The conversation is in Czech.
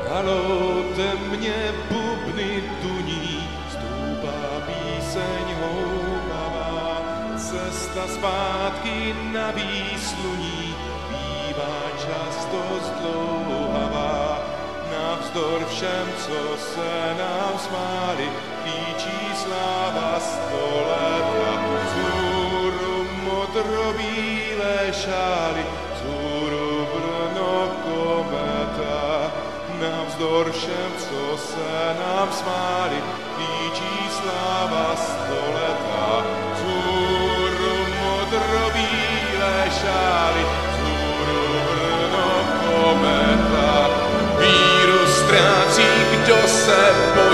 Halote mě bubny duní, stoupá píseň houpavá, cesta zpátky na výsluní bývá často zdlouhavá. Navzdor všem, co se nám smáli, klíčí sláva stoletá. Vzhůru modrobílé šály, vzhůru Brno kometa. Navzdor všem, co se nám smáli, klíčí sláva stoletá. Vzhůru modrobílé šály, vzhůru Brno kometa. Víru ztrácí, kdo se bojí,